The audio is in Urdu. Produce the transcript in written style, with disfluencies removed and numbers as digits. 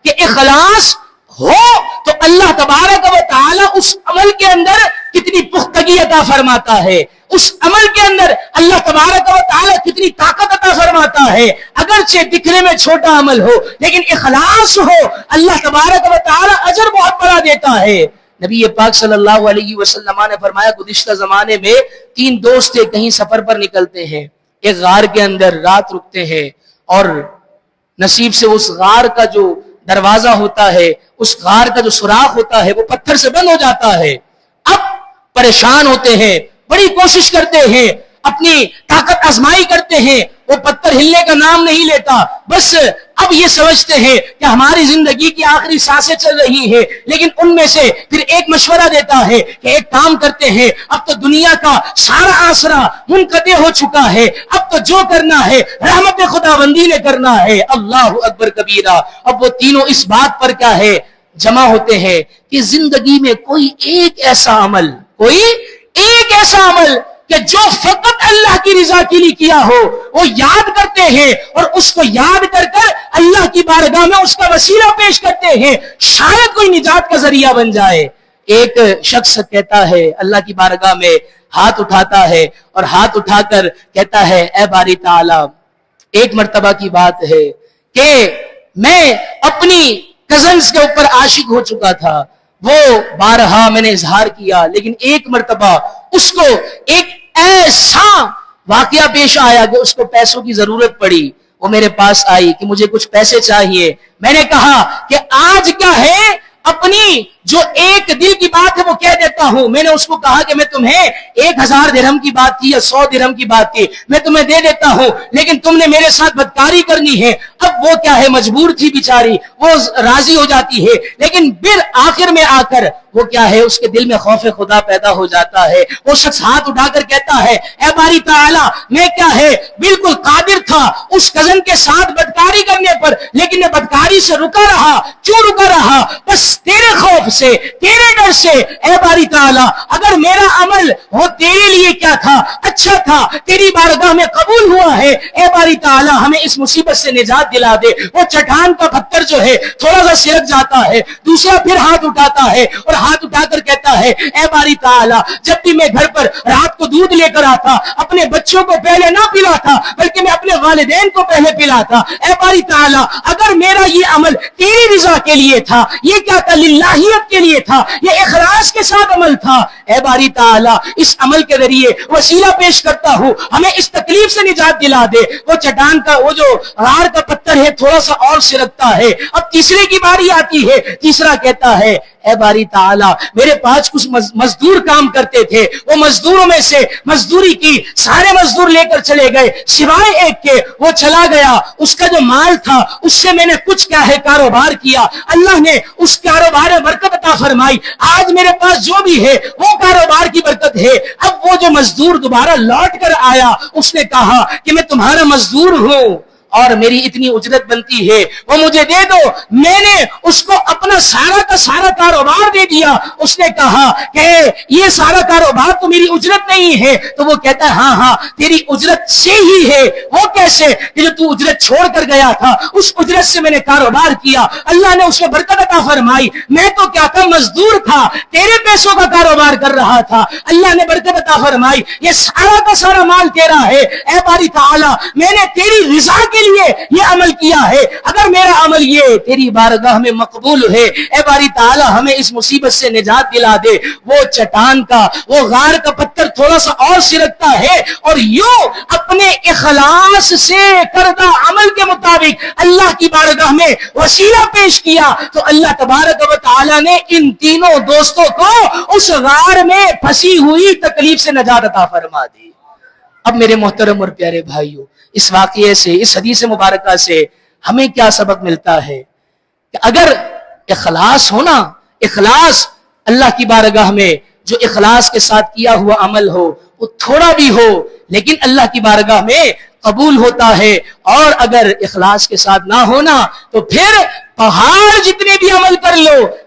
کہ اخلاص ہو تو اللہ تبارک و تعالی اس عمل کے اندر کتنی پختگی عطا فرماتا ہے، اس عمل کے اندر اللہ تبارک و تعالی کتنی طاقت عطا فرماتا ہے. اگرچہ دکھنے میں چھوٹا عمل ہو لیکن اخلاص ہو اللہ تبارک و تعالی اجر بہت بڑا دیتا ہے. نبی پاک صلی اللہ علیہ وسلم نے فرمایا گزشتہ زمانے میں 3 دوست تھے، کہیں سفر پر نکلتے ہیں، ایک غار کے اندر رات رکتے ہیں اور نصیب سے اس غار کا جو دروازہ ہوتا ہے، اس غار کا جو سوراخ ہوتا ہے وہ پتھر سے بند ہو جاتا ہے. اب پریشان ہوتے ہیں، بڑی کوشش کرتے ہیں، اپنی طاقت آزمائی کرتے ہیں، وہ پتھر ہلنے کا نام نہیں لیتا. بس اب یہ سمجھتے ہیں کہ ہماری زندگی کی آخری سانسیں چل رہی ہیں. لیکن ان میں سے پھر ایک مشورہ دیتا ہے کہ ایک کام کرتے ہیں، اب تو دنیا کا سارا آسرا منقطع ہو چکا ہے، اب تو جو کرنا ہے رحمت خداوندی نے کرنا ہے. اللہ اکبر کبیرہ. اب وہ تینوں اس بات پر کیا ہے جمع ہوتے ہیں کہ زندگی میں کوئی ایک ایسا عمل کہ جو فقط اللہ کی رضا کے لیے کیا ہو وہ یاد کرتے ہیں اور اس کو یاد کر کر اللہ کی بارگاہ میں اس کا وسیلہ پیش کرتے ہیں، شاید کوئی نجات کا ذریعہ بن جائے. ایک شخص کہتا ہے اللہ کی بارگاہ میں ہاتھ اٹھاتا ہے اور ہاتھ اٹھا کر کہتا ہے اے باری تعالی، ایک مرتبہ کی بات ہے کہ میں اپنی کزنز کے اوپر عاشق ہو چکا تھا، وہ بارہا میں نے اظہار کیا، لیکن ایک مرتبہ اس کو ایک ایسا واقعہ پیش آیا کہ اس کو پیسوں کی ضرورت پڑی. وہ میرے پاس آئی کہ مجھے کچھ پیسے چاہیے. میں نے کہا کہ آج کیا ہے، اپنی جو ایک دل کی بات ہے وہ کہہ دیتا ہوں. میں نے اس کو کہا کہ میں تمہیں 1000 درہم کی بات کی یا 100 درہم کی بات کی، میں تمہیں دے دیتا ہوں، لیکن تم نے میرے ساتھ بدکاری کرنی ہے. اب وہ کیا ہے مجبور تھی بیچاری، وہ راضی ہو جاتی ہے، لیکن پھر آخر میں آ کر وہ کیا ہے اس کے دل میں خوف خدا پیدا ہو جاتا ہے. وہ شخص ہاتھ اٹھا کر کہتا ہے اے باری تعالی، میں کیا ہے بالکل قادر تھا اس کزن کے ساتھ بدکاری کرنے پر، لیکن میں بدکاری سے رکا رہا. کیوں رکا رہا؟ بس تیرے خوف سے، تیرے ڈر سے. اے باری تعالی، اگر میرا عمل وہ تیرے لیے کیا تھا اچھا تھا، تیری بارگاہ میں قبول ہوا ہے، اے باری تعالی ہمیں اس مصیبت سے نجات دلا دے. وہ چٹان کا پتھر جو ہے تھوڑا سا سرک جاتا ہے. دوسرا پھر ہاتھ اٹھاتا ہے اور ہاتھ اٹھا کر کہتا ہے اے باری تعالی، جب بھی میں گھر پر رات کو دودھ لے کر آتا، اپنے بچوں کو پہلے نہ پلاتا بلکہ میں اپنے والدین کو پہلے پلاتا. اے باری تعالی، اگر میرا یہ عمل تیری رضا کے لیے تھا، یہ کیا تھا للہیت کے لیے تھا، یہ اخلاص کے ساتھ عمل تھا، اے باری تعالی اس عمل کے ذریعے وسیلہ پیش کرتا ہوں، ہمیں اس تکلیف سے نجات دلا دے. وہ چٹان کا وہ جو غار کا پتھر ہے تھوڑا سا اور سرکتا ہے. اب تیسرے کی باری آتی ہے. تیسرا کہتا ہے اے باری تعالی، میرے پاس کچھ مزدور کام کرتے تھے، وہ مزدوروں میں سے مزدوری کی، سارے مزدور لے کر چلے گئے سوائے ایک کے. وہ چلا گیا، اس کا جو مال تھا اس سے میں نے کچھ کیا ہے کاروبار کیا، اللہ نے اس کاروبار میں برکت عطا فرمائی. آج میرے پاس جو بھی ہے وہ کاروبار کی برکت ہے. اب وہ جو مزدور دوبارہ لوٹ کر آیا، اس نے کہا کہ میں تمہارا مزدور ہوں اور میری اتنی اجرت بنتی ہے، وہ مجھے دے دو. میں نے اس کو اپنا سارا کا سارا کاروبار دے دیا. اس نے کہا کہ یہ سارا کاروبار تو میری اجرت نہیں ہے. تو وہ کہتا ہے ہاں تیری اجرت سے ہی ہے. وہ کیسے؟ کہ جو تو اجرت چھوڑ کر گیا تھا اس اجرت سے میں نے کاروبار کیا، اللہ نے اس میں برکت عطا فرمائی. میں تو کیا تھا مزدور تھا، تیرے پیسوں کا کاروبار کر رہا تھا، اللہ نے برکت عطا فرمائی. یہ سارا کا سارا مال تیرا ہے. اے باری تعالی، میں نے تیری رضا کے لیے یہ عمل کیا ہے، اگر میرا عمل یہ تیری بارگاہ میں مقبول ہے، اے باری تعالی ہمیں اس مصیبت سے نجات دلا دے. وہ چٹان کا وہ غار کا پتھر تھوڑا سا اور سرکتا ہے اور یوں اپنے اخلاص سے کردہ عمل کے مطابق اللہ کی بارگاہ میں وسیلہ پیش کیا تو اللہ تبارک و تعالی نے ان تینوں دوستوں کو اس غار میں پھنسی ہوئی تکلیف سے نجات عطا فرما دی. اب میرے محترم اور پیارے بھائیوں، اس واقعے سے، اس حدیث مبارکہ سے ہمیں کیا سبق ملتا ہے کہ اگر اخلاص ہونا، اخلاص اللہ کی بارگاہ میں جو اخلاص کے ساتھ کیا ہوا عمل ہو وہ تھوڑا بھی ہو لیکن اللہ کی بارگاہ میں قبول ہوتا ہے. اور اگر اخلاص کے ساتھ نہ ہونا تو پھر پہاڑ جتنے بھی عمل کر لو